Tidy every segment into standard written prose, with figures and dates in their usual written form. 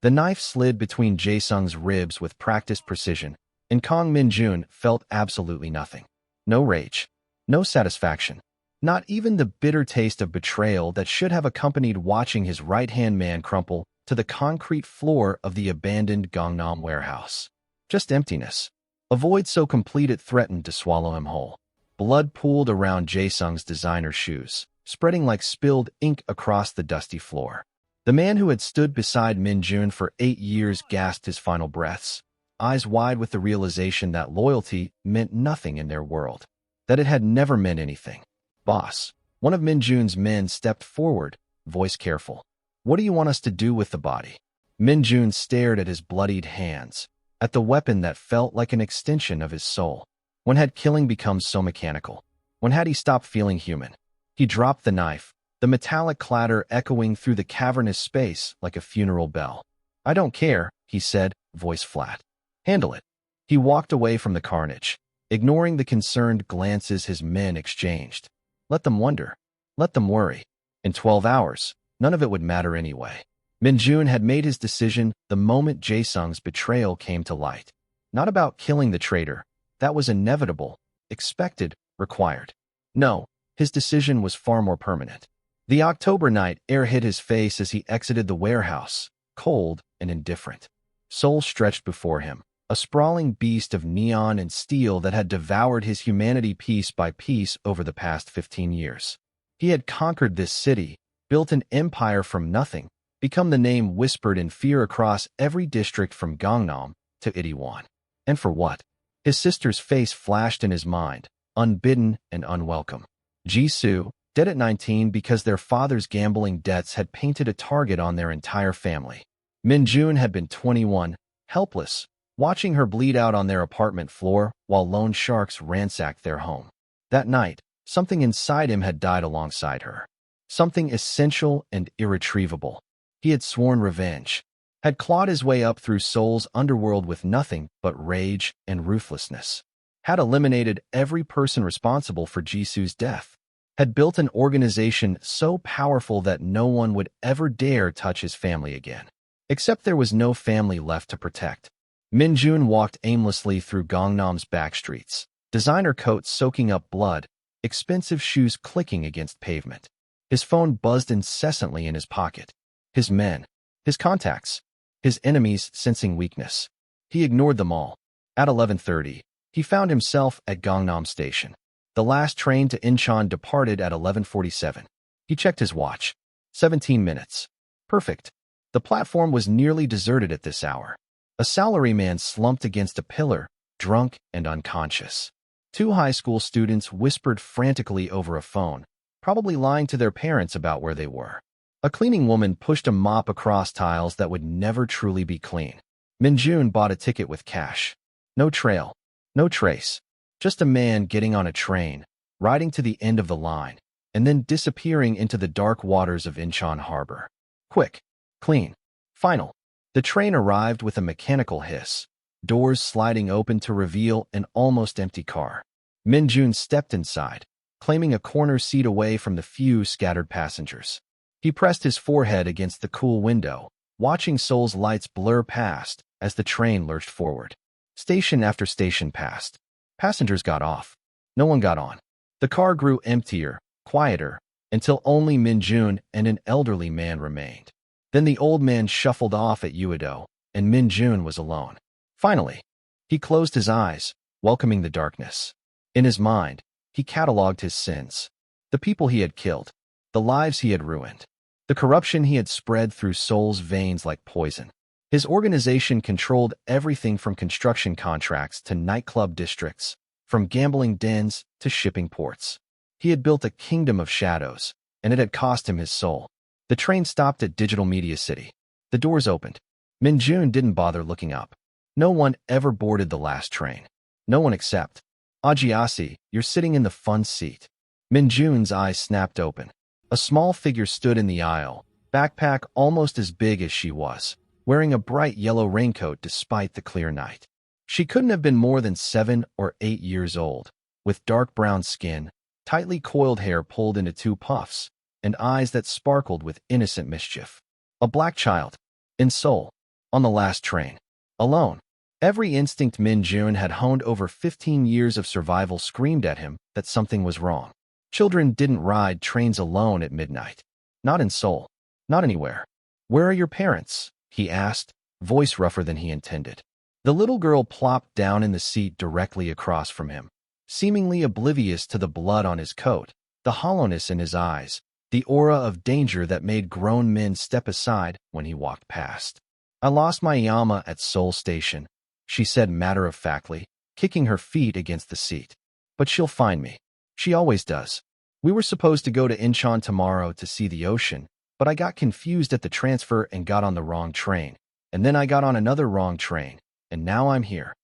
The knife slid between Jae-sung's ribs with practiced precision, and Kang Min-jun felt absolutely nothing. No rage. No satisfaction. Not even the bitter taste of betrayal that should have accompanied watching his right-hand man crumple to the concrete floor of the abandoned Gangnam warehouse. Just emptiness. A void so complete it threatened to swallow him whole. Blood pooled around Jae-sung's designer shoes, spreading like spilled ink across the dusty floor. The man who had stood beside Min-jun for 8 years gasped his final breaths, eyes wide with the realization that loyalty meant nothing in their world, that it had never meant anything. "Boss," one of Min-jun's men stepped forward, voice careful. "What do you want us to do with the body?" Min-jun stared at his bloodied hands, at the weapon that felt like an extension of his soul. When had killing become so mechanical? When had he stopped feeling human? He dropped the knife, the metallic clatter echoing through the cavernous space like a funeral bell. "I don't care," he said, voice flat. "Handle it." He walked away from the carnage, ignoring the concerned glances his men exchanged. Let them wonder. Let them worry. In 12 hours, none of it would matter anyway. Min-jun had made his decision the moment Jae-sung's betrayal came to light. Not about killing the traitor. That was inevitable, expected, required. No, his decision was far more permanent. The October night air hit his face as he exited the warehouse, cold and indifferent. Seoul stretched before him, a sprawling beast of neon and steel that had devoured his humanity piece by piece over the past 15 years. He had conquered this city, built an empire from nothing, become the name whispered in fear across every district from Gangnam to Itaewon. And for what? His sister's face flashed in his mind, unbidden and unwelcome. Jisoo, dead at 19 because their father's gambling debts had painted a target on their entire family. Min-jun had been 21, helpless, watching her bleed out on their apartment floor while loan sharks ransacked their home. That night, something inside him had died alongside her. Something essential and irretrievable. He had sworn revenge, had clawed his way up through Seoul's underworld with nothing but rage and ruthlessness, had eliminated every person responsible for Jisoo's death, had built an organization so powerful that no one would ever dare touch his family again. Except there was no family left to protect. Min-jun walked aimlessly through Gangnam's back streets, designer coats soaking up blood, expensive shoes clicking against pavement. His phone buzzed incessantly in his pocket. His men, his contacts, his enemies sensing weakness. He ignored them all. At 11:30, he found himself at Gangnam Station. The last train to Incheon departed at 11:47. He checked his watch. 17 minutes. Perfect. The platform was nearly deserted at this hour. A salaryman slumped against a pillar, drunk and unconscious. 2 high school students whispered frantically over a phone, probably lying to their parents about where they were. A cleaning woman pushed a mop across tiles that would never truly be clean. Min-jun bought a ticket with cash. No trail. No trace. Just a man getting on a train, riding to the end of the line, and then disappearing into the dark waters of Incheon Harbor. Quick. Clean. Final. The train arrived with a mechanical hiss, doors sliding open to reveal an almost empty car. Min-jun stepped inside, claiming a corner seat away from the few scattered passengers. He pressed his forehead against the cool window, watching Seoul's lights blur past as the train lurched forward. Station after station passed. Passengers got off. No one got on. The car grew emptier, quieter, until only Min-jun and an elderly man remained. Then the old man shuffled off at Uedo, and Min-jun was alone. Finally, he closed his eyes, welcoming the darkness. In his mind, he cataloged his sins. The people he had killed, the lives he had ruined, the corruption he had spread through Seoul's veins like poison. His organization controlled everything from construction contracts to nightclub districts, from gambling dens to shipping ports. He had built a kingdom of shadows, and it had cost him his soul. The train stopped at Digital Media City. The doors opened. Min-jun didn't bother looking up. No one ever boarded the last train. No one except Ajiasi, you're sitting in the fun seat. Min-jun's eyes snapped open. A small figure stood in the aisle, backpack almost as big as she was, wearing a bright yellow raincoat despite the clear night. She couldn't have been more than 7 or 8 years old, with dark brown skin, tightly coiled hair pulled into 2 puffs, and eyes that sparkled with innocent mischief. A black child. In Seoul, On the last train. Alone. Every instinct Min-jun had honed over 15 years of survival screamed at him that something was wrong. Children didn't ride trains alone at midnight. Not in Seoul. Not anywhere. "Where are your parents?" he asked, voice rougher than he intended. The little girl plopped down in the seat directly across from him, seemingly oblivious to the blood on his coat, the hollowness in his eyes, the aura of danger that made grown men step aside when he walked past. "I lost my Yama at Seoul Station," she said matter-of-factly, kicking her feet against the seat. "But she'll find me. She always does. We were supposed to go to Incheon tomorrow to see the ocean, but I got confused at the transfer and got on the wrong train. And then I got on another wrong train, and now I'm here."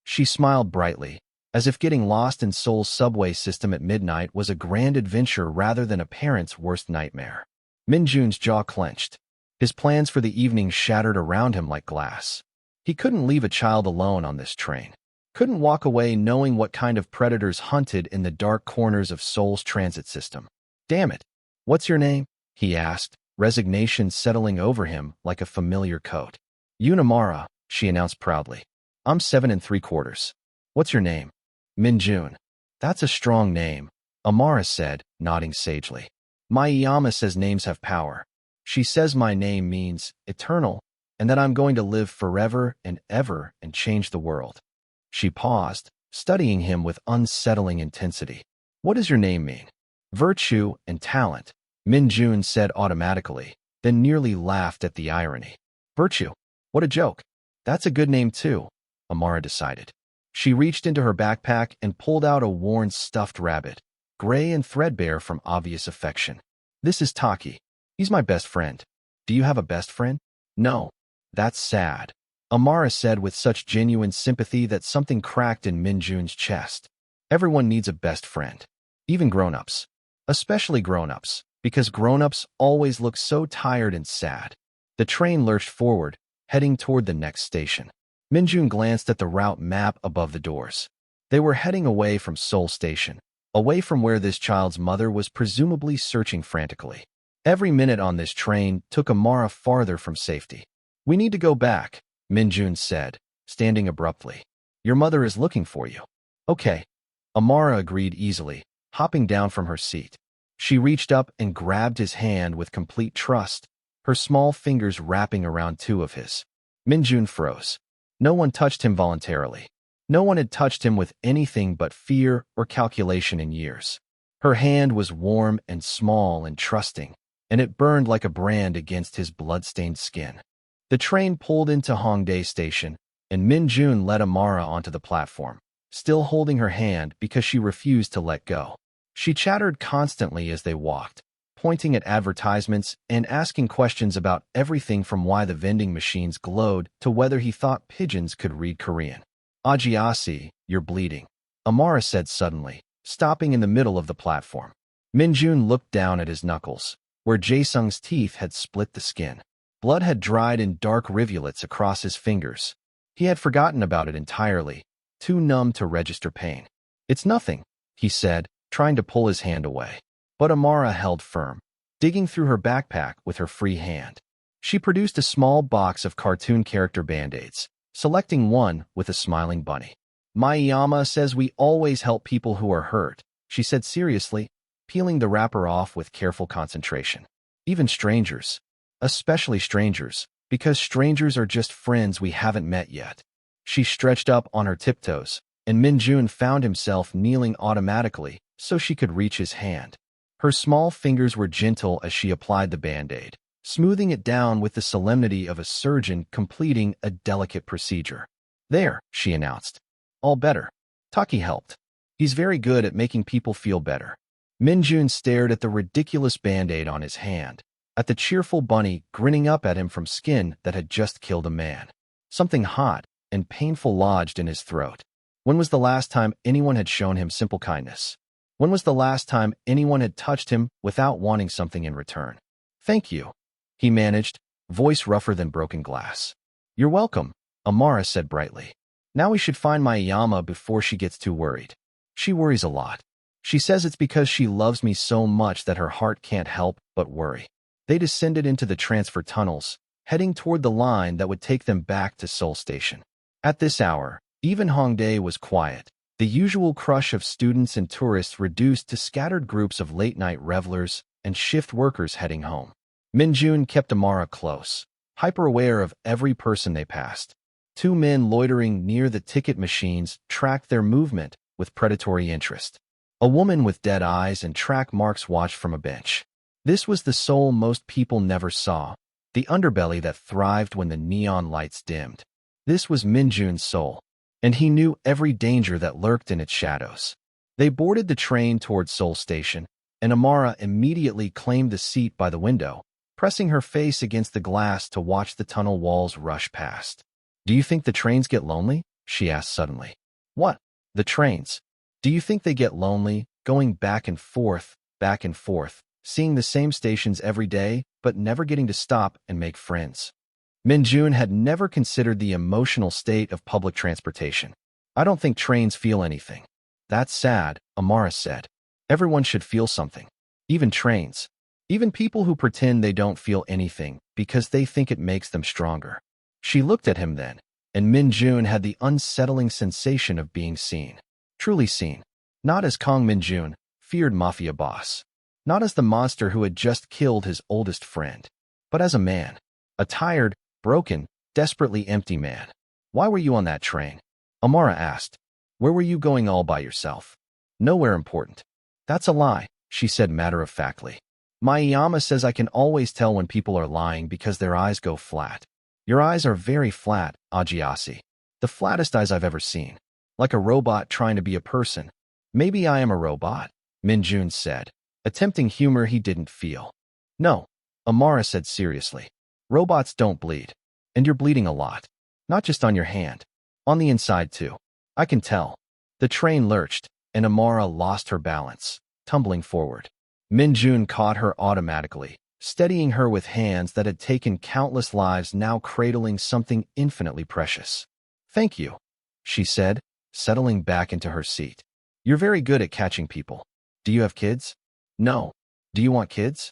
She smiled brightly, as if getting lost in Seoul's subway system at midnight was a grand adventure rather than a parent's worst nightmare. Min-jun's jaw clenched. His plans for the evening shattered around him like glass. He couldn't leave a child alone on this train. Couldn't walk away knowing what kind of predators hunted in the dark corners of Seoul's transit system. "Damn it. What's your name?" he asked, resignation settling over him like a familiar coat. "Amara," she announced proudly. "I'm 7 3/4. What's your name?" "Min-jun." "That's a strong name," Amara said, nodding sagely. "My Iyama says names have power. She says my name means eternal, and that I'm going to live forever and ever and change the world." She paused, studying him with unsettling intensity. "What does your name mean?" "Virtue and talent," Min-jun said automatically, then nearly laughed at the irony. "Virtue? What a joke. That's a good name too," Amara decided. She reached into her backpack and pulled out a worn stuffed rabbit, gray and threadbare from obvious affection. "This is Taki. He's my best friend. Do you have a best friend?" "No. That's sad," Amara said with such genuine sympathy that something cracked in Min-jun's chest. Everyone needs a best friend. Even grown-ups. Especially grown-ups, because grown-ups always look so tired and sad. The train lurched forward, heading toward the next station. Min-jun glanced at the route map above the doors. They were heading away from Seoul Station, away from where this child's mother was presumably searching frantically. Every minute on this train took Amara farther from safety. "We need to go back," Min-jun said, standing abruptly. "Your mother is looking for you." "Okay," Amara agreed easily, hopping down from her seat. She reached up and grabbed his hand with complete trust, her small fingers wrapping around two of his. Min-jun froze. No one touched him voluntarily. No one had touched him with anything but fear or calculation in years. Her hand was warm and small and trusting, and it burned like a brand against his blood-stained skin. The train pulled into Hongdae Station, and Min-jun led Amara onto the platform, still holding her hand because she refused to let go. She chattered constantly as they walked, pointing at advertisements and asking questions about everything from why the vending machines glowed to whether he thought pigeons could read Korean. "Ajiasi, you're bleeding," Amara said suddenly, stopping in the middle of the platform. Min-jun looked down at his knuckles, where Jae-sung's teeth had split the skin. Blood had dried in dark rivulets across his fingers. He had forgotten about it entirely, too numb to register pain. "It's nothing," he said, trying to pull his hand away. But Amara held firm, digging through her backpack with her free hand. She produced a small box of cartoon character Band-Aids, selecting one with a smiling bunny. "My Yama says we always help people who are hurt," she said seriously, peeling the wrapper off with careful concentration. "Even strangers. Especially strangers, because strangers are just friends we haven't met yet." She stretched up on her tiptoes, and Min-jun found himself kneeling automatically so she could reach his hand. Her small fingers were gentle as she applied the Band-Aid, smoothing it down with the solemnity of a surgeon completing a delicate procedure. "There," she announced. "All better." Taki helped. "He's very good at making people feel better." Min-jun stared at the ridiculous Band-Aid on his hand, at the cheerful bunny grinning up at him from skin that had just killed a man. Something hot and painful lodged in his throat. When was the last time anyone had shown him simple kindness? When was the last time anyone had touched him without wanting something in return? "Thank you," he managed, voice rougher than broken glass. "You're welcome," Amara said brightly. "Now we should find my Yama before she gets too worried. She worries a lot. She says it's because she loves me so much that her heart can't help but worry." They descended into the transfer tunnels, heading toward the line that would take them back to Seoul Station. At this hour, even Hongdae was quiet. The usual crush of students and tourists reduced to scattered groups of late-night revelers and shift workers heading home. Minjun kept Amara close, hyper-aware of every person they passed. Two men loitering near the ticket machines tracked their movement with predatory interest. A woman with dead eyes and track marks watched from a bench. This was the Seoul most people never saw, the underbelly that thrived when the neon lights dimmed. This was Minjun's Seoul, and he knew every danger that lurked in its shadows. They boarded the train toward Seoul Station, and Amara immediately claimed the seat by the window, pressing her face against the glass to watch the tunnel walls rush past. "Do you think the trains get lonely?" she asked suddenly. "What? The trains? Do you think they get lonely, going back and forth, seeing the same stations every day, but never getting to stop and make friends?" Minjun had never considered the emotional state of public transportation. "I don't think trains feel anything." "That's sad," Amara said. "Everyone should feel something. Even trains. Even people who pretend they don't feel anything because they think it makes them stronger." She looked at him then, and Minjun had the unsettling sensation of being seen. Truly seen. Not as Kang Minjun, feared Mafia boss. Not as the monster who had just killed his oldest friend. But as a man. A tired, broken, desperately empty man. "Why were you on that train?" Amara asked. "Where were you going all by yourself?" "Nowhere important." "That's a lie," she said matter-of-factly. "My Iyama says I can always tell when people are lying because their eyes go flat." "Your eyes are very flat, Ajiasi. The flattest eyes I've ever seen. Like a robot trying to be a person." "Maybe I am a robot," Minjun said, attempting humor he didn't feel. "No," Amara said seriously. "Robots don't bleed. And you're bleeding a lot. Not just on your hand. On the inside, too. I can tell." The train lurched, and Amara lost her balance, tumbling forward. Minjun caught her automatically, steadying her with hands that had taken countless lives, now cradling something infinitely precious. "Thank you," she said, settling back into her seat. "You're very good at catching people. Do you have kids?" "No." "Do you want kids?"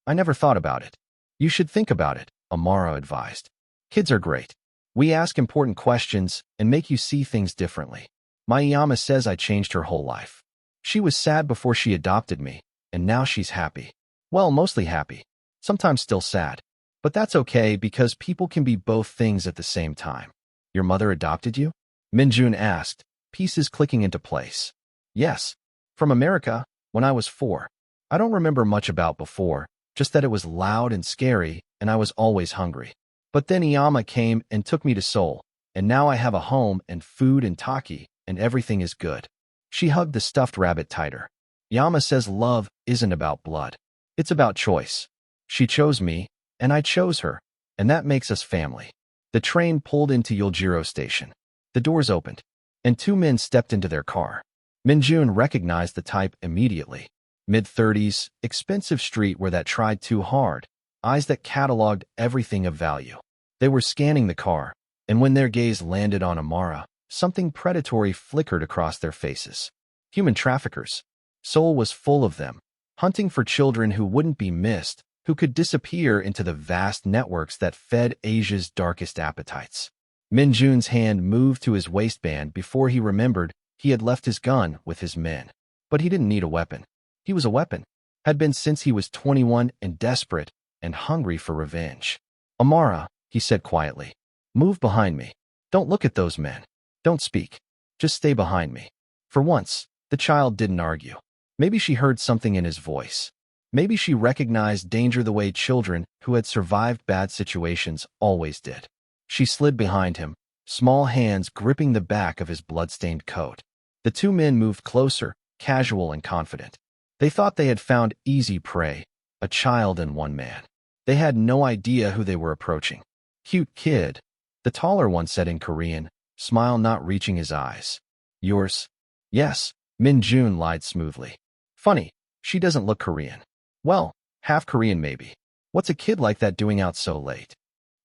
"I never thought about it." "You should think about it," Amara advised. "Kids are great. We ask important questions and make you see things differently. My Iyama says I changed her whole life. She was sad before she adopted me, and now she's happy. Well, mostly happy. Sometimes still sad. But that's okay because people can be both things at the same time." "Your mother adopted you?" Minjun asked, pieces clicking into place. "Yes. From America, when I was 4. I don't remember much about before, just that it was loud and scary, and I was always hungry. But then Iyama came and took me to Seoul, and now I have a home and food and taki, and everything is good." She hugged the stuffed rabbit tighter. "Iyama says love isn't about blood. It's about choice. She chose me, and I chose her, and that makes us family." The train pulled into Yeoljiro Station. The doors opened, and two men stepped into their car. Minjun recognized the type immediately. Mid-30s, expensive street where that tried too hard, eyes that cataloged everything of value. They were scanning the car, and when their gaze landed on Amara, something predatory flickered across their faces. Human traffickers. Seoul was full of them, hunting for children who wouldn't be missed, who could disappear into the vast networks that fed Asia's darkest appetites. Minjun's hand moved to his waistband before he remembered he had left his gun with his men. But he didn't need a weapon. He was a weapon. Had been since he was 21 and desperate and hungry for revenge. "Amara," he said quietly, "move behind me. Don't look at those men. Don't speak. Just stay behind me." For once, the child didn't argue. Maybe she heard something in his voice. Maybe she recognized danger the way children who had survived bad situations always did. She slid behind him, small hands gripping the back of his blood-stained coat. The two men moved closer, casual and confident. They thought they had found easy prey, a child and one man. They had no idea who they were approaching. "Cute kid," the taller one said in Korean, smile not reaching his eyes. "Yours?" "Yes," Minjun lied smoothly. "Funny, she doesn't look Korean." "Well, half Korean maybe. What's a kid like that doing out so late?"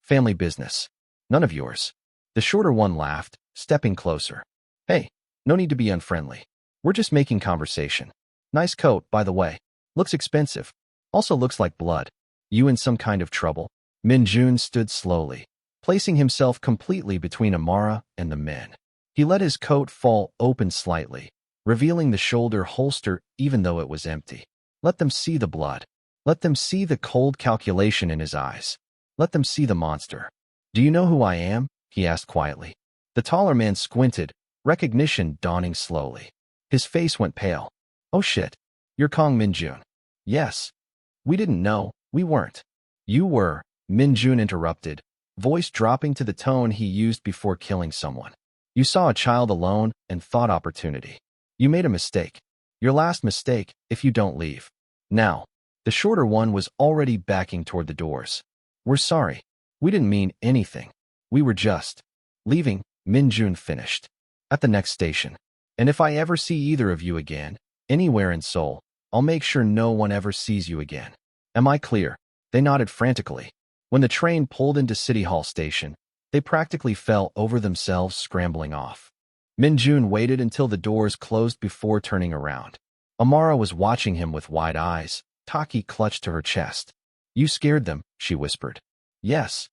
"Family business." "None of yours." The shorter one laughed, stepping closer. "Hey, no need to be unfriendly. We're just making conversation. Nice coat, by the way. Looks expensive. Also looks like blood. You in some kind of trouble?" Min-jun stood slowly, placing himself completely between Amara and the men. He let his coat fall open slightly, revealing the shoulder holster even though it was empty. Let them see the blood. Let them see the cold calculation in his eyes. Let them see the monster. Do you know who I am? He asked quietly. The taller man squinted, recognition dawning slowly. His face went pale. Oh shit. You're Kong Min-jun. Yes. We didn't know. We weren't. You were, Min-jun interrupted, voice dropping to the tone he used before killing someone. You saw a child alone and thought opportunity. You made a mistake. Your last mistake, if you don't leave. Now, the shorter one was already backing toward the doors. We're sorry. We didn't mean anything. We were just leaving, Min-jun finished. At the next station. And if I ever see either of you again, anywhere in Seoul, I'll make sure no one ever sees you again. Am I clear? They nodded frantically. When the train pulled into City Hall Station, they practically fell over themselves scrambling off. Min-jun waited until the doors closed before turning around. Amara was watching him with wide eyes, Taki clutched to her chest. You scared them, she whispered. Yes.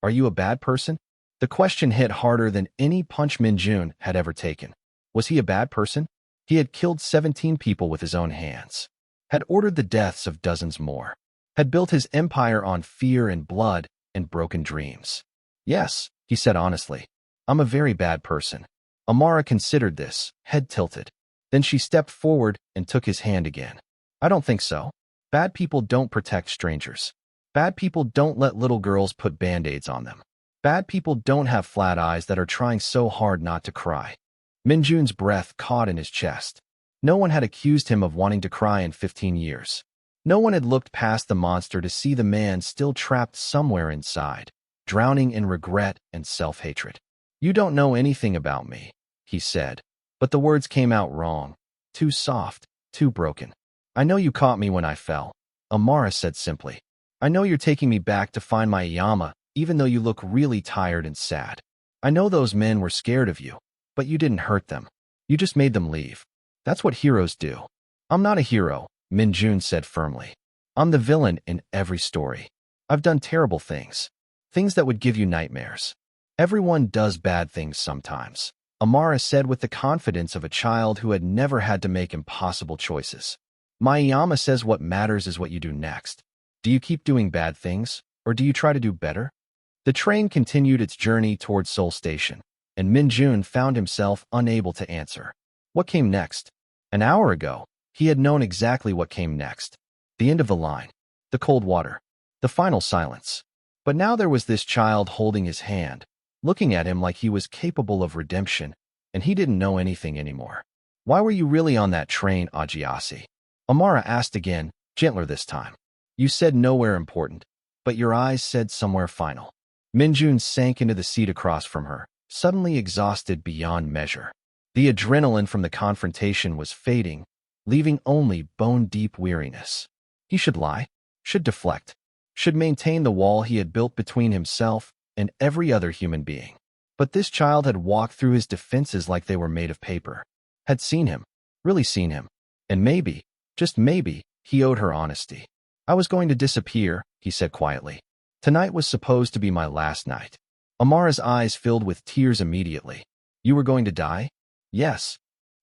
Are you a bad person? The question hit harder than any punch Min-jun had ever taken. Was he a bad person? He had killed 17 people with his own hands, had ordered the deaths of dozens more, had built his empire on fear and blood and broken dreams. Yes, he said honestly. I'm a very bad person. Amara considered this, head tilted. Then she stepped forward and took his hand again. I don't think so. Bad people don't protect strangers. Bad people don't let little girls put band-aids on them. Bad people don't have flat eyes that are trying so hard not to cry. Min-jun's breath caught in his chest. No one had accused him of wanting to cry in 15 years. No one had looked past the monster to see the man still trapped somewhere inside, drowning in regret and self-hatred. You don't know anything about me, he said, but the words came out wrong, too soft, too broken. I know you caught me when I fell, Amara said simply. I know you're taking me back to find my Yama, even though you look really tired and sad. I know those men were scared of you, but you didn't hurt them. You just made them leave. That's what heroes do. I'm not a hero, Min-jun said firmly. I'm the villain in every story. I've done terrible things. Things that would give you nightmares. Everyone does bad things sometimes, Amara said with the confidence of a child who had never had to make impossible choices. My Yama says what matters is what you do next. Do you keep doing bad things, or do you try to do better? The train continued its journey toward Seoul Station, and Min-jun found himself unable to answer. What came next? An hour ago, he had known exactly what came next. The end of the line. The cold water. The final silence. But now there was this child holding his hand, looking at him like he was capable of redemption, and he didn't know anything anymore. Why were you really on that train, Ajiasi? Amara asked again, gentler this time. You said nowhere important, but your eyes said somewhere final. Min-jun sank into the seat across from her, suddenly exhausted beyond measure. The adrenaline from the confrontation was fading, leaving only bone-deep weariness. He should lie, should deflect, should maintain the wall he had built between himself and every other human being. But this child had walked through his defenses like they were made of paper, had seen him, really seen him, and maybe, just maybe, he owed her honesty. I was going to disappear, he said quietly. Tonight was supposed to be my last night. Amara's eyes filled with tears immediately. You were going to die? Yes.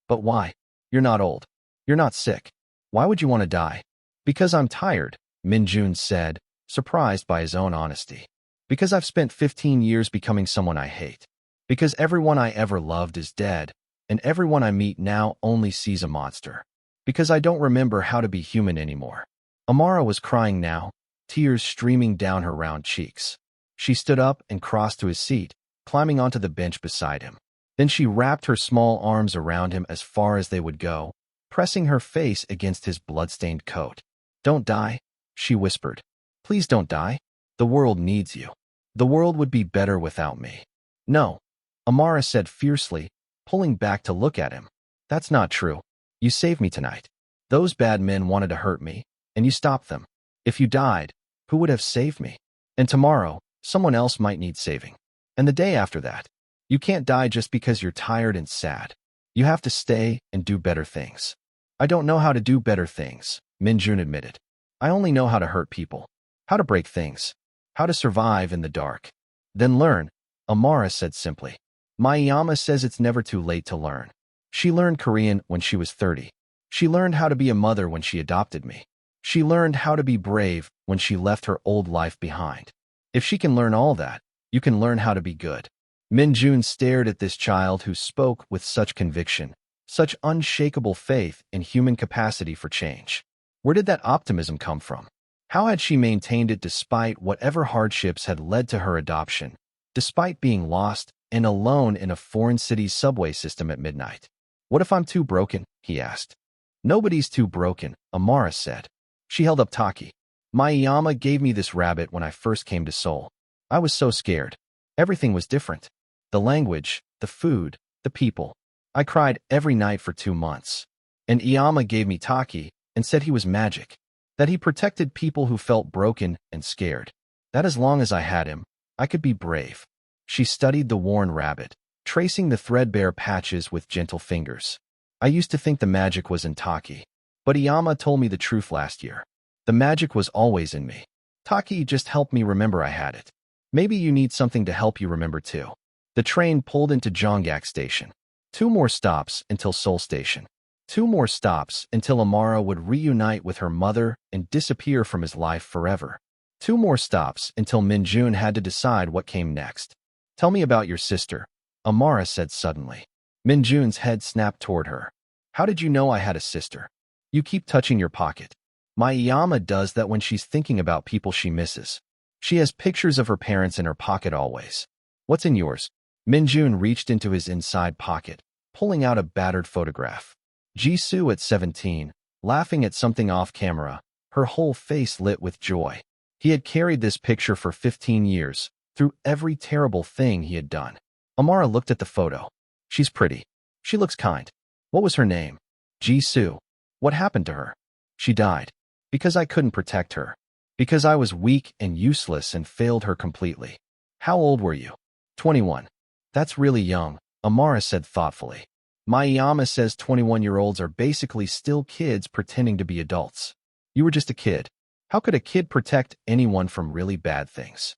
But why? You're not old. You're not sick. Why would you want to die? Because I'm tired, Min-jun said, surprised by his own honesty. Because I've spent 15 years becoming someone I hate. Because everyone I ever loved is dead, and everyone I meet now only sees a monster. Because I don't remember how to be human anymore. Amara was crying now, tears streaming down her round cheeks. She stood up and crossed to his seat, climbing onto the bench beside him. Then she wrapped her small arms around him as far as they would go, pressing her face against his blood-stained coat. Don't die, she whispered. Please don't die. The world needs you. The world would be better without me. No, Amara said fiercely, pulling back to look at him. That's not true. You saved me tonight. Those bad men wanted to hurt me, and you stopped them. If you died, who would have saved me? And tomorrow, someone else might need saving. And the day after that. You can't die just because you're tired and sad. You have to stay and do better things. I don't know how to do better things, Min-jun admitted. I only know how to hurt people. How to break things. How to survive in the dark. Then learn, Amara said simply. Mayama says it's never too late to learn. She learned Korean when she was 30. She learned how to be a mother when she adopted me. She learned how to be brave when she left her old life behind. If she can learn all that, you can learn how to be good. Min-jun stared at this child who spoke with such conviction, such unshakable faith in human capacity for change. Where did that optimism come from? How had she maintained it despite whatever hardships had led to her adoption, despite being lost and alone in a foreign city's subway system at midnight? What if I'm too broken? He asked. Nobody's too broken, Amara said. She held up Taki. Mayama gave me this rabbit when I first came to Seoul. I was so scared. Everything was different. The language, the food, the people. I cried every night for 2 months. And Iyama gave me Taki and said he was magic, that he protected people who felt broken and scared. That as long as I had him, I could be brave. She studied the worn rabbit, tracing the threadbare patches with gentle fingers. I used to think the magic was in Taki, but Iyama told me the truth last year. The magic was always in me. Taki just helped me remember I had it. Maybe you need something to help you remember too. The train pulled into Jonggak Station. 2 more stops until Seoul Station. 2 more stops until Amara would reunite with her mother and disappear from his life forever. 2 more stops until Min-jun had to decide what came next. Tell me about your sister, Amara said suddenly. Min-jun's head snapped toward her. How did you know I had a sister? You keep touching your pocket. My Iyama does that when she's thinking about people she misses. She has pictures of her parents in her pocket always. What's in yours? Min-jun reached into his inside pocket, pulling out a battered photograph. Jisoo at 17, laughing at something off camera, her whole face lit with joy. He had carried this picture for 15 years, through every terrible thing he had done. Amara looked at the photo. She's pretty. She looks kind. What was her name? Jisoo. What happened to her? She died. Because I couldn't protect her. Because I was weak and useless and failed her completely. How old were you? 21. That's really young, Amara said thoughtfully. My Iyama says 21-year-olds are basically still kids pretending to be adults. You were just a kid. How could a kid protect anyone from really bad things?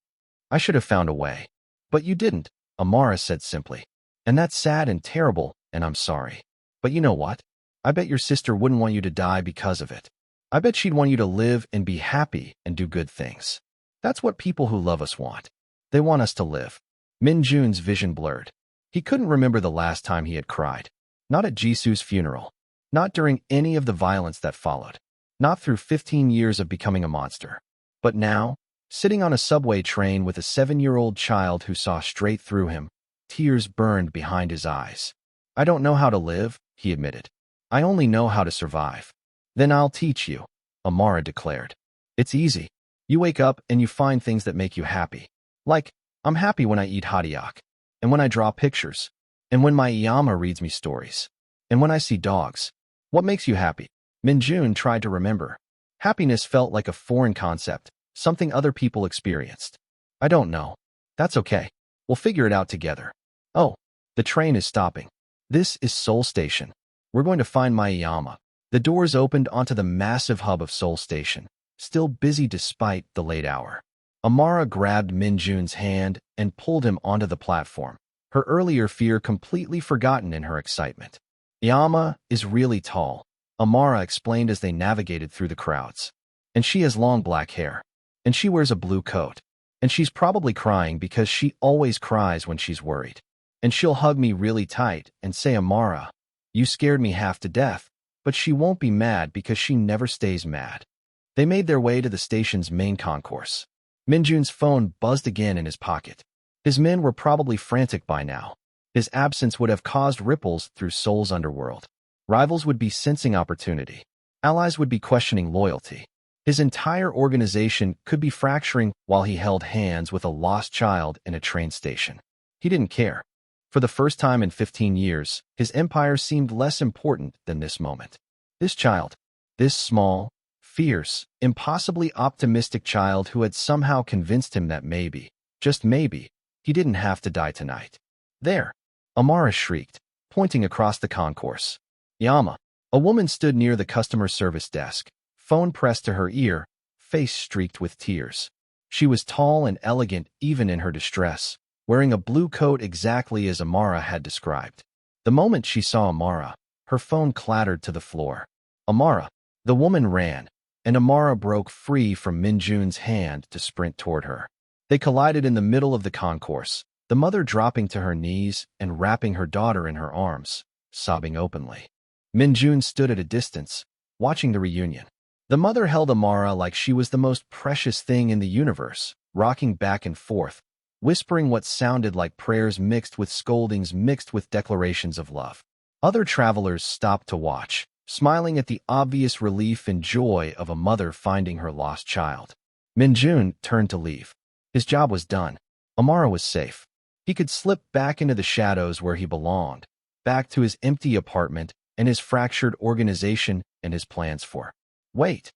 I should have found a way. But you didn't, Amara said simply. And that's sad and terrible, and I'm sorry. But you know what? I bet your sister wouldn't want you to die because of it. I bet she'd want you to live and be happy and do good things. That's what people who love us want. They want us to live. Min-jun's vision blurred. He couldn't remember the last time he had cried. Not at Jisoo's funeral. Not during any of the violence that followed. Not through 15 years of becoming a monster. But now, sitting on a subway train with a 7-year-old child who saw straight through him, tears burned behind his eyes. I don't know how to live, he admitted. I only know how to survive. Then I'll teach you, Amara declared. It's easy. You wake up and you find things that make you happy. Like, I'm happy when I eat hotdog, and when I draw pictures, and when my Iyama reads me stories, and when I see dogs. What makes you happy? Min-jun tried to remember. Happiness felt like a foreign concept, something other people experienced. I don't know. That's okay. We'll figure it out together. Oh, the train is stopping. This is Seoul Station. We're going to find my Iyama. The doors opened onto the massive hub of Seoul Station, still busy despite the late hour. Amara grabbed Min-jun's hand and pulled him onto the platform, her earlier fear completely forgotten in her excitement. Iyama is really tall, Amara explained as they navigated through the crowds. And she has long black hair. And she wears a blue coat. And she's probably crying because she always cries when she's worried. And she'll hug me really tight and say, Amara, you scared me half to death. But she won't be mad because she never stays mad. They made their way to the station's main concourse. Min-jun's phone buzzed again in his pocket. His men were probably frantic by now. His absence would have caused ripples through Seoul's underworld. Rivals would be sensing opportunity. Allies would be questioning loyalty. His entire organization could be fracturing while he held hands with a lost child in a train station. He didn't care. For the first time in 15 years, his empire seemed less important than this moment. This child, this small, fierce, impossibly optimistic child who had somehow convinced him that maybe, just maybe, he didn't have to die tonight. There, Amara shrieked, pointing across the concourse. Yama. A woman stood near the customer service desk, phone pressed to her ear, face streaked with tears. She was tall and elegant even in her distress, wearing a blue coat exactly as Amara had described. The moment she saw Amara, her phone clattered to the floor. Amara. The woman ran, and Amara broke free from Minjun's hand to sprint toward her. They collided in the middle of the concourse, the mother dropping to her knees and wrapping her daughter in her arms, sobbing openly. Minjun stood at a distance, watching the reunion. The mother held Amara like she was the most precious thing in the universe, rocking back and forth, whispering what sounded like prayers mixed with scoldings mixed with declarations of love. Other travelers stopped to watch, smiling at the obvious relief and joy of a mother finding her lost child. Minjun turned to leave. His job was done. Amara was safe. He could slip back into the shadows where he belonged, back to his empty apartment and his fractured organization and his plans for. Wait.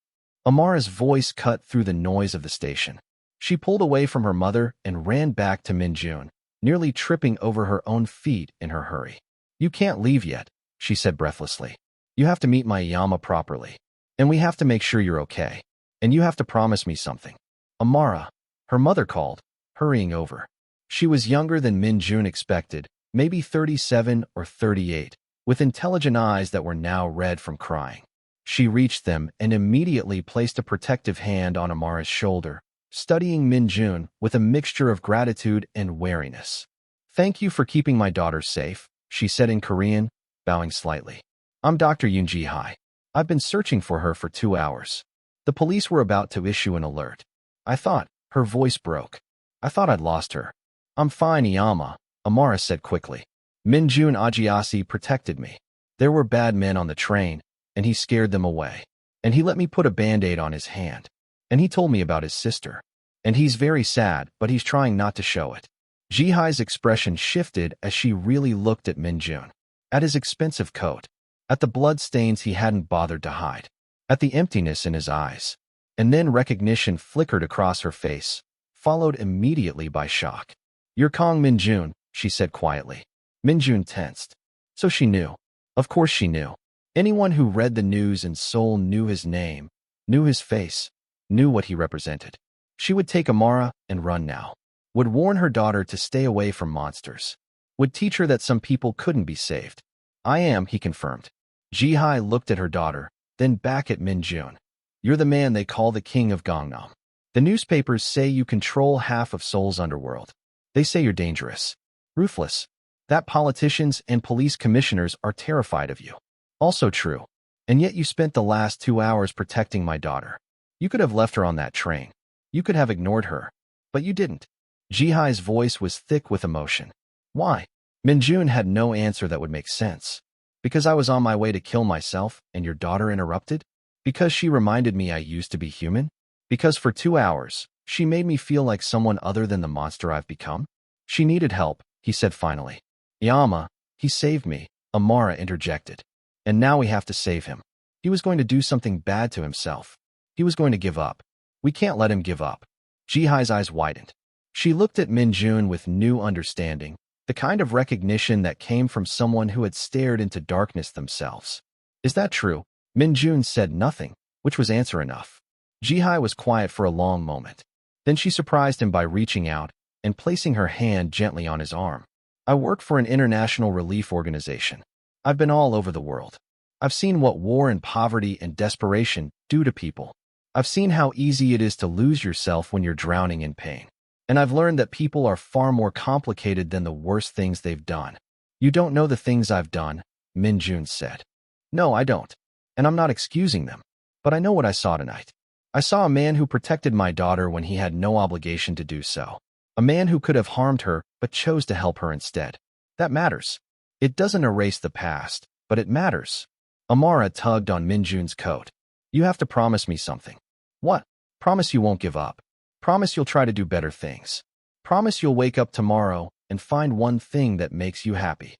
Amara's voice cut through the noise of the station. She pulled away from her mother and ran back to Minjun, nearly tripping over her own feet in her hurry. You can't leave yet, she said breathlessly. You have to meet my Yama properly. And we have to make sure you're okay. And you have to promise me something. Amara, her mother called, hurrying over. She was younger than Minjun expected, maybe 37 or 38, with intelligent eyes that were now red from crying. She reached them and immediately placed a protective hand on Amara's shoulder, studying Minjun with a mixture of gratitude and wariness. Thank you for keeping my daughter safe, she said in Korean, bowing slightly. I'm Dr. Yoon Ji-hai. I've been searching for her for 2 hours. The police were about to issue an alert. I thought, her voice broke. I thought I'd lost her. I'm fine, Iyama, Amara said quickly. Minjun Ajiasi protected me. There were bad men on the train, and he scared them away. And he let me put a band-aid on his hand. And he told me about his sister. And he's very sad, but he's trying not to show it. Ji-hai's expression shifted as she really looked at Minjun. At his expensive coat. At the bloodstains he hadn't bothered to hide. At the emptiness in his eyes. And then recognition flickered across her face, followed immediately by shock. You're Kong Minjun, she said quietly. Minjun tensed. So she knew. Of course she knew. Anyone who read the news in Seoul knew his name, knew his face, knew what he represented. She would take Amara and run now. Would warn her daughter to stay away from monsters. Would teach her that some people couldn't be saved. I am, he confirmed. Ji-hai looked at her daughter, then back at Minjun. You're the man they call the king of Gangnam. The newspapers say you control half of Seoul's underworld. They say you're dangerous, ruthless, that politicians and police commissioners are terrified of you. Also true. And yet you spent the last 2 hours protecting my daughter. You could have left her on that train. You could have ignored her. But you didn't. Ji-hai's voice was thick with emotion. Why? Minjun had no answer that would make sense. Because I was on my way to kill myself and your daughter interrupted? Because she reminded me I used to be human? Because for 2 hours, she made me feel like someone other than the monster I've become? She needed help, he said finally. Yama, he saved me, Amara interjected. And now we have to save him. He was going to do something bad to himself. He was going to give up. We can't let him give up. Ji-hai's eyes widened. She looked at Minjun with new understanding, the kind of recognition that came from someone who had stared into darkness themselves. Is that true? Minjun said nothing, which was answer enough. Ji-hai was quiet for a long moment. Then she surprised him by reaching out and placing her hand gently on his arm. I work for an international relief organization. I've been all over the world. I've seen what war and poverty and desperation do to people. I've seen how easy it is to lose yourself when you're drowning in pain. And I've learned that people are far more complicated than the worst things they've done. You don't know the things I've done, Minjun said. No, I don't. And I'm not excusing them. But I know what I saw tonight. I saw a man who protected my daughter when he had no obligation to do so. A man who could have harmed her but chose to help her instead. That matters. It doesn't erase the past, but it matters. Amara tugged on Minjun's coat. You have to promise me something. What? Promise you won't give up. Promise you'll try to do better things. Promise you'll wake up tomorrow and find one thing that makes you happy.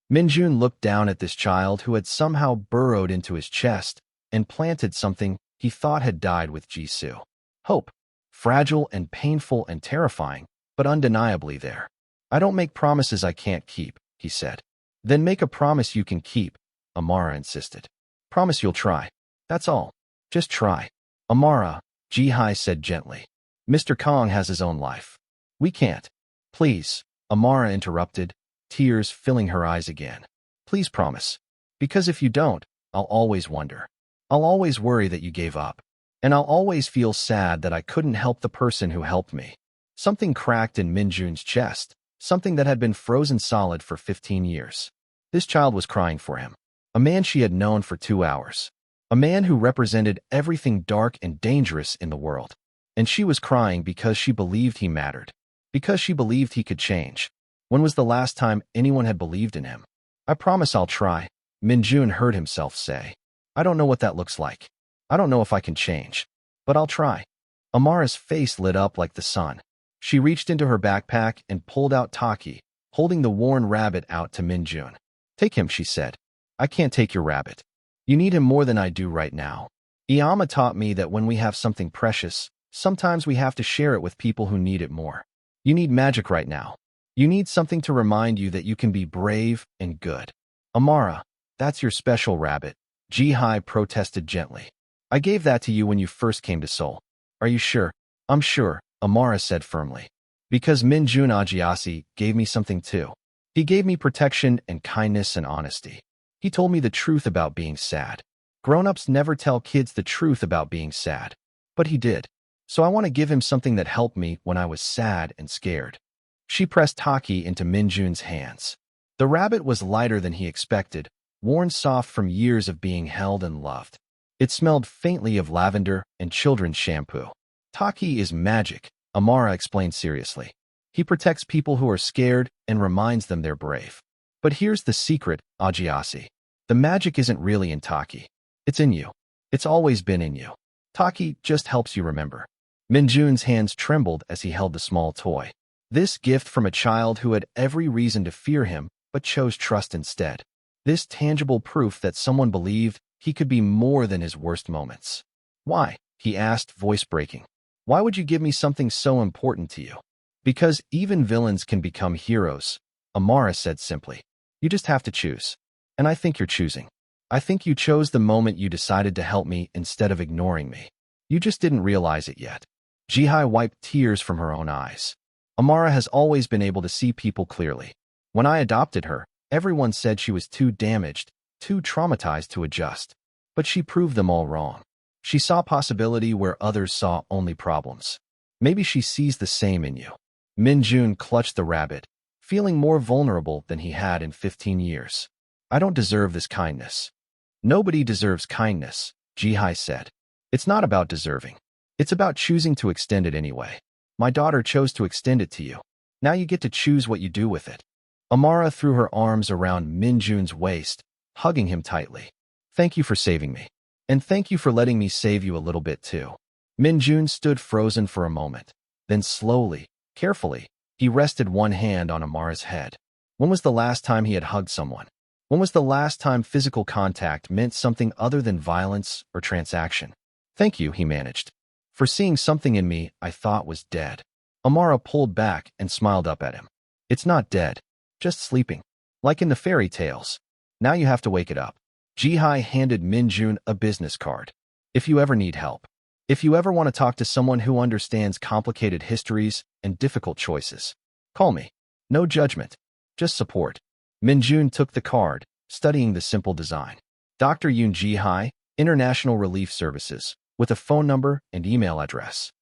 Minjun looked down at this child who had somehow burrowed into his chest and planted something he thought had died with Jisoo. Hope. Fragile and painful and terrifying, but undeniably there. I don't make promises I can't keep, he said. Then make a promise you can keep, Amara insisted. Promise you'll try. That's all. Just try. Amara, Ji-hai said gently. Mr. Kong has his own life. We can't. Please, Amara interrupted, tears filling her eyes again. Please promise. Because if you don't, I'll always wonder. I'll always worry that you gave up. And I'll always feel sad that I couldn't help the person who helped me. Something cracked in Minjun's chest, something that had been frozen solid for 15 years. This child was crying for him. A man she had known for 2 hours. A man who represented everything dark and dangerous in the world. And she was crying because she believed he mattered. Because she believed he could change. When was the last time anyone had believed in him? I promise I'll try, Minjun heard himself say. I don't know what that looks like. I don't know if I can change. But I'll try. Amara's face lit up like the sun. She reached into her backpack and pulled out Taki, holding the worn rabbit out to Minjun. Take him, she said. I can't take your rabbit. You need him more than I do right now. Iyama taught me that when we have something precious, sometimes we have to share it with people who need it more. You need magic right now. You need something to remind you that you can be brave and good. Amara, that's your special rabbit, Jihai protested gently. I gave that to you when you first came to Seoul. Are you sure? I'm sure, Amara said firmly. Because Minjun Ajiase gave me something too. He gave me protection and kindness and honesty. He told me the truth about being sad. Grown-ups never tell kids the truth about being sad. But he did. So I want to give him something that helped me when I was sad and scared. She pressed Taki into Minjun's hands. The rabbit was lighter than he expected, worn soft from years of being held and loved. It smelled faintly of lavender and children's shampoo. Taki is magic, Amara explained seriously. He protects people who are scared and reminds them they're brave. But here's the secret, Ajiase. The magic isn't really in Taki. It's in you. It's always been in you. Taki just helps you remember. Minjun's hands trembled as he held the small toy. This gift from a child who had every reason to fear him, but chose trust instead. This tangible proof that someone believed he could be more than his worst moments. Why? He asked, voice breaking. Why would you give me something so important to you? Because even villains can become heroes, Amara said simply. You just have to choose. And I think you're choosing. I think you chose the moment you decided to help me instead of ignoring me. You just didn't realize it yet. Jihai wiped tears from her own eyes. Amara has always been able to see people clearly. When I adopted her, everyone said she was too damaged, too traumatized to adjust. But she proved them all wrong. She saw possibility where others saw only problems. Maybe she sees the same in you. Minjun clutched the rabbit, feeling more vulnerable than he had in 15 years. I don't deserve this kindness. Nobody deserves kindness, Jihai said. It's not about deserving. It's about choosing to extend it anyway. My daughter chose to extend it to you. Now you get to choose what you do with it. Amara threw her arms around Minjun's waist, hugging him tightly. Thank you for saving me. And thank you for letting me save you a little bit too. Minjun stood frozen for a moment. Then slowly, carefully, he rested one hand on Amara's head. When was the last time he had hugged someone? When was the last time physical contact meant something other than violence or transaction? Thank you, he managed. For seeing something in me I thought was dead. Amara pulled back and smiled up at him. It's not dead, just sleeping. Like in the fairy tales. Now you have to wake it up. Jihai handed Minjun a business card. If you ever need help. If you ever want to talk to someone who understands complicated histories and difficult choices. Call me. No judgment. Just support. Minjun took the card, studying the simple design. Dr. Yoon Jihai, International Relief Services, with a phone number and email address.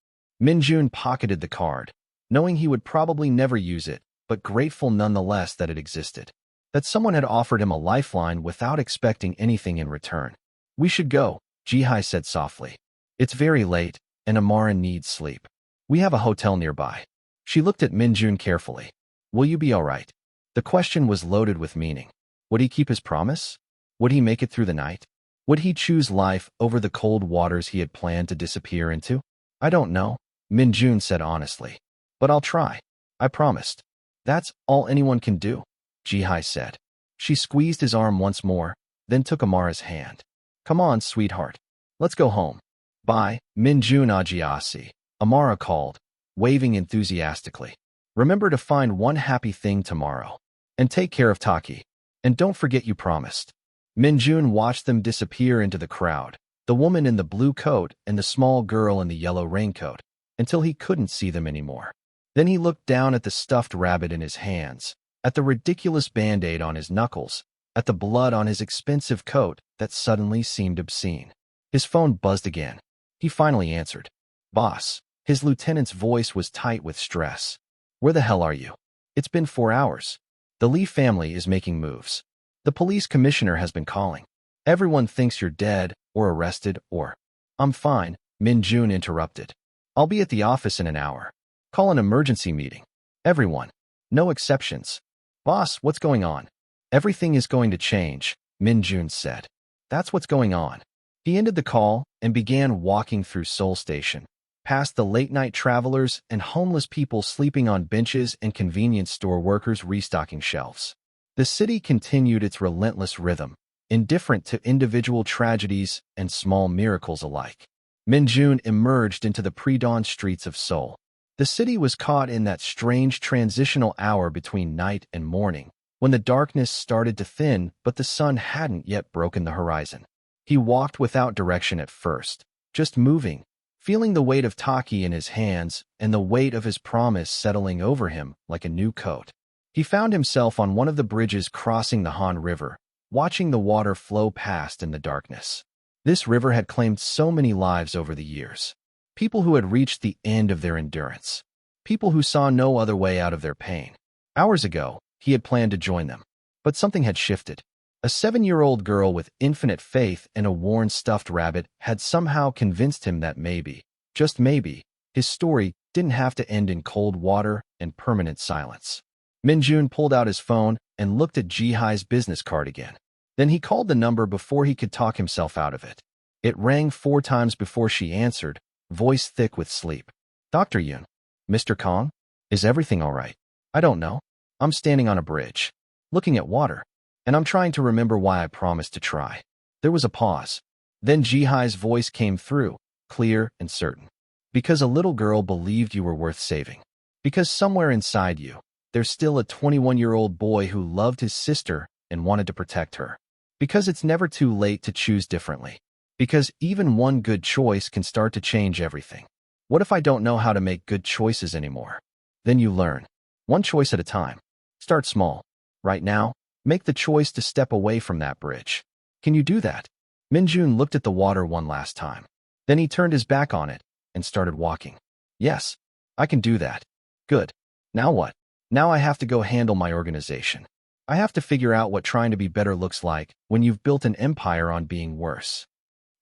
Minjun pocketed the card, knowing he would probably never use it, but grateful nonetheless that it existed. That someone had offered him a lifeline without expecting anything in return. We should go, Jihai said softly. It's very late, and Amara needs sleep. We have a hotel nearby. She looked at Minjun carefully. Will you be all right? The question was loaded with meaning. Would he keep his promise? Would he make it through the night? Would he choose life over the cold waters he had planned to disappear into? I don't know, Minjun said honestly. But I'll try. I promised. That's all anyone can do, Jihai said. She squeezed his arm once more, then took Amara's hand. Come on, sweetheart. Let's go home. Bye, Minjun Ajiase, Amara called, waving enthusiastically. Remember to find one happy thing tomorrow. And take care of Taki. And don't forget you promised. Minjun watched them disappear into the crowd, the woman in the blue coat and the small girl in the yellow raincoat. until he couldn't see them anymore. Then he looked down at the stuffed rabbit in his hands, at the ridiculous Band-Aid on his knuckles, at the blood on his expensive coat that suddenly seemed obscene. His phone buzzed again. He finally answered. "Boss." His lieutenant's voice was tight with stress. "Where the hell are you? It's been 4 hours. The Lee family is making moves. The police commissioner has been calling. Everyone thinks you're dead or arrested or—" "I'm fine," Min-Jun interrupted. "I'll be at the office in an hour. Call an emergency meeting. Everyone. No exceptions." "Boss, what's going on?" "Everything is going to change," Min-Jun said. "That's what's going on." He ended the call and began walking through Seoul Station, past the late-night travelers and homeless people sleeping on benches and convenience store workers restocking shelves. The city continued its relentless rhythm, indifferent to individual tragedies and small miracles alike. Min-Jun emerged into the pre-dawn streets of Seoul. The city was caught in that strange transitional hour between night and morning, when the darkness started to thin but the sun hadn't yet broken the horizon. He walked without direction at first, just moving, feeling the weight of Taki in his hands and the weight of his promise settling over him like a new coat. He found himself on one of the bridges crossing the Han River, watching the water flow past in the darkness. This river had claimed so many lives over the years. People who had reached the end of their endurance. People who saw no other way out of their pain. Hours ago, he had planned to join them. But something had shifted. A 7-year-old girl with infinite faith and a worn stuffed rabbit had somehow convinced him that maybe, just maybe, his story didn't have to end in cold water and permanent silence. Min-Jun pulled out his phone and looked at Ji-Hai's business card again. Then he called the number before he could talk himself out of it. It rang 4 times before she answered, voice thick with sleep. "Dr. Yun? Mr. Kong? Is everything all right?" "I don't know. I'm standing on a bridge, looking at water, and I'm trying to remember why I promised to try." There was a pause. Then Ji-Hai's voice came through, clear and certain. "Because a little girl believed you were worth saving. Because somewhere inside you, there's still a 21-year-old boy who loved his sister and wanted to protect her. Because it's never too late to choose differently. Because even one good choice can start to change everything. What if I don't know how to make good choices anymore?" Then you learn. One choice at a time. Start small. Right now, make the choice to step away from that bridge. Can you do that? Min-Jun looked at the water one last time. Then he turned his back on it and started walking. "Yes, I can do that." "Good. Now what?" "Now I have to go handle my organization. I have to figure out what trying to be better looks like when you've built an empire on being worse."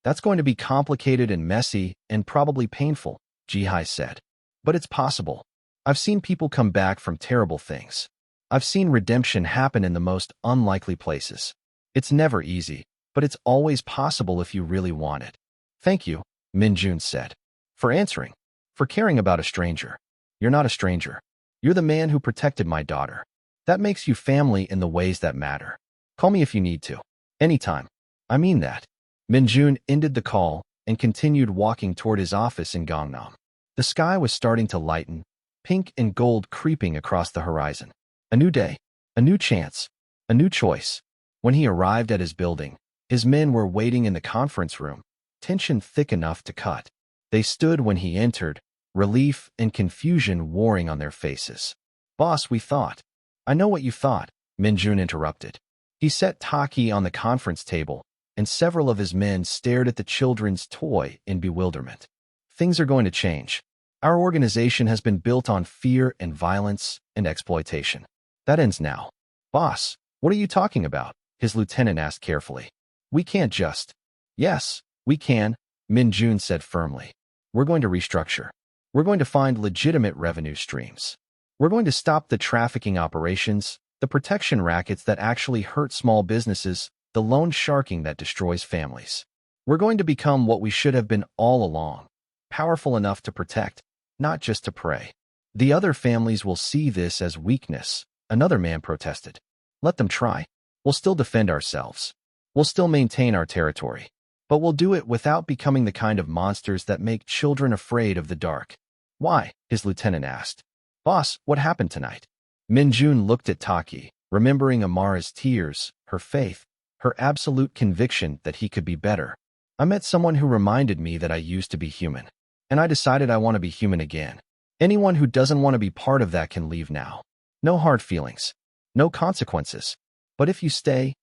"That's going to be complicated and messy and probably painful," Ji-Hai said. "But it's possible. I've seen people come back from terrible things. I've seen redemption happen in the most unlikely places. It's never easy, but it's always possible if you really want it." "Thank you," Min-Jun said. "For answering. For caring about a stranger. You're not a stranger. You're the man who protected my daughter. That makes you family in the ways that matter. Call me if you need to. Anytime. I mean that." Min-Jun ended the call and continued walking toward his office in Gangnam. The sky was starting to lighten, pink and gold creeping across the horizon. A new day, a new chance, a new choice. When he arrived at his building, his men were waiting in the conference room, tension thick enough to cut. They stood when he entered, relief and confusion warring on their faces. "Boss, we thought." "I know what you thought," Min-Jun interrupted. He set Taki on the conference table, and several of his men stared at the children's toy in bewilderment. "Things are going to change. Our organization has been built on fear and violence and exploitation. That ends now." "Boss, what are you talking about?" his lieutenant asked carefully. "We can't just—" "Yes, we can," Min-Jun said firmly. "We're going to restructure. We're going to find legitimate revenue streams. We're going to stop the trafficking operations, the protection rackets that actually hurt small businesses, the loan sharking that destroys families. We're going to become what we should have been all along, powerful enough to protect, not just to prey." "The other families will see this as weakness," another man protested. "Let them try. We'll still defend ourselves. We'll still maintain our territory. But we'll do it without becoming the kind of monsters that make children afraid of the dark." "Why?" his lieutenant asked. "Boss, what happened tonight?" Min-Jun looked at Taki, remembering Amara's tears, her faith, her absolute conviction that he could be better. "I met someone who reminded me that I used to be human. and I decided I want to be human again. Anyone who doesn't want to be part of that can leave now. No hard feelings. No consequences. But if you stay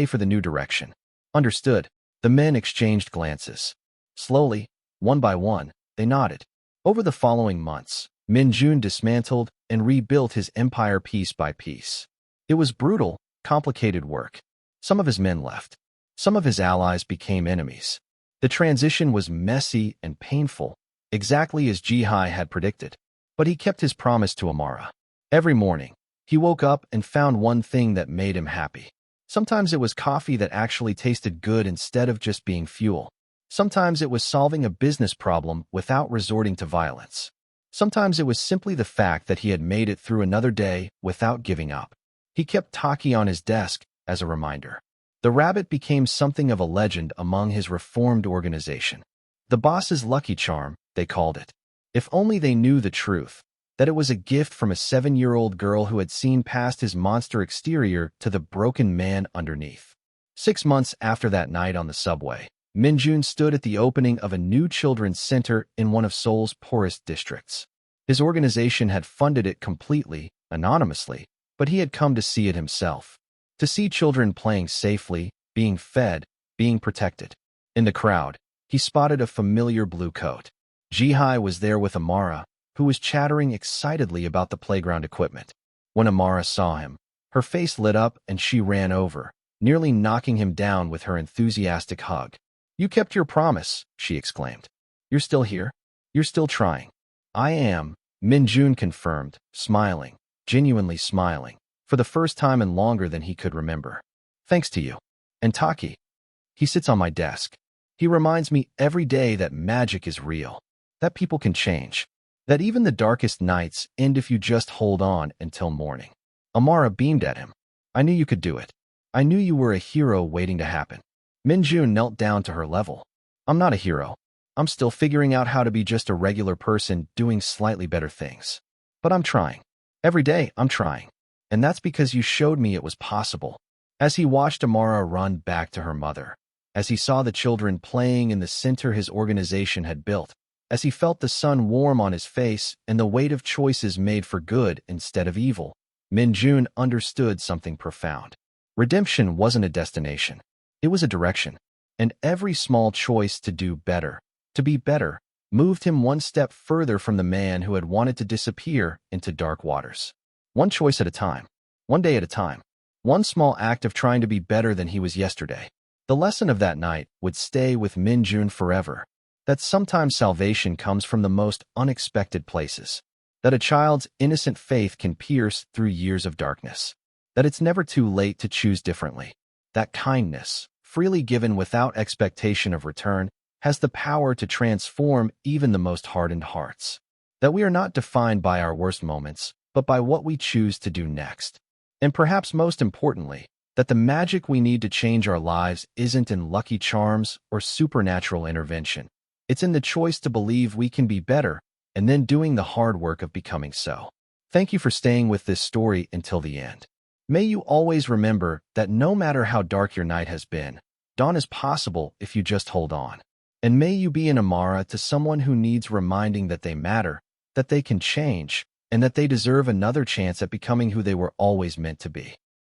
for the new direction. Understood. The men exchanged glances. Slowly, one by one, they nodded. Over the following months, Min-jun dismantled and rebuilt his empire piece by piece. It was brutal, complicated work. Some of his men left. Some of his allies became enemies. The transition was messy and painful, exactly as Jihai had predicted. But he kept his promise to Amara. Every morning, he woke up and found one thing that made him happy. Sometimes it was coffee that actually tasted good instead of just being fuel. Sometimes it was solving a business problem without resorting to violence. Sometimes it was simply the fact that he had made it through another day without giving up. He kept Taki on his desk as a reminder. The rabbit became something of a legend among his reformed organization. The boss's lucky charm, they called it. If only they knew the truth, that it was a gift from a 7-year-old girl who had seen past his monster exterior to the broken man underneath. 6 months after that night on the subway, Min-jun stood at the opening of a new children's center in one of Seoul's poorest districts. His organization had funded it completely, anonymously, but he had come to see it himself. To see children playing safely, being fed, being protected. In the crowd, he spotted a familiar blue coat. Jihai was there with Amara, who was chattering excitedly about the playground equipment. When Amara saw him, her face lit up and she ran over, nearly knocking him down with her enthusiastic hug. "You kept your promise," she exclaimed. "You're still here? You're still trying." "I am," Min-jun confirmed, smiling, genuinely smiling, for the first time in longer than he could remember. "Thanks to you. And Taki. He sits on my desk. He reminds me every day that magic is real, that people can change, that even the darkest nights end if you just hold on until morning." Amara beamed at him. "I knew you could do it. I knew you were a hero waiting to happen." Min-jun knelt down to her level. "I'm not a hero. I'm still figuring out how to be just a regular person doing slightly better things. But I'm trying. Every day, I'm trying. And that's because you showed me it was possible." As he watched Amara run back to her mother, as he saw the children playing in the center his organization had built, as he felt the sun warm on his face and the weight of choices made for good instead of evil, Min-jun understood something profound. Redemption wasn't a destination. It was a direction. And every small choice to do better, to be better, moved him one step further from the man who had wanted to disappear into dark waters. One choice at a time. One day at a time. One small act of trying to be better than he was yesterday. The lesson of that night would stay with Min-jun forever. That sometimes salvation comes from the most unexpected places. That a child's innocent faith can pierce through years of darkness. That it's never too late to choose differently. That kindness, freely given without expectation of return, has the power to transform even the most hardened hearts. That we are not defined by our worst moments, but by what we choose to do next. And perhaps most importantly, that the magic we need to change our lives isn't in lucky charms or supernatural intervention. It's in the choice to believe we can be better and then doing the hard work of becoming so. Thank you for staying with this story until the end. May you always remember that no matter how dark your night has been, dawn is possible if you just hold on. And may you be an Amara to someone who needs reminding that they matter, that they can change, and that they deserve another chance at becoming who they were always meant to be.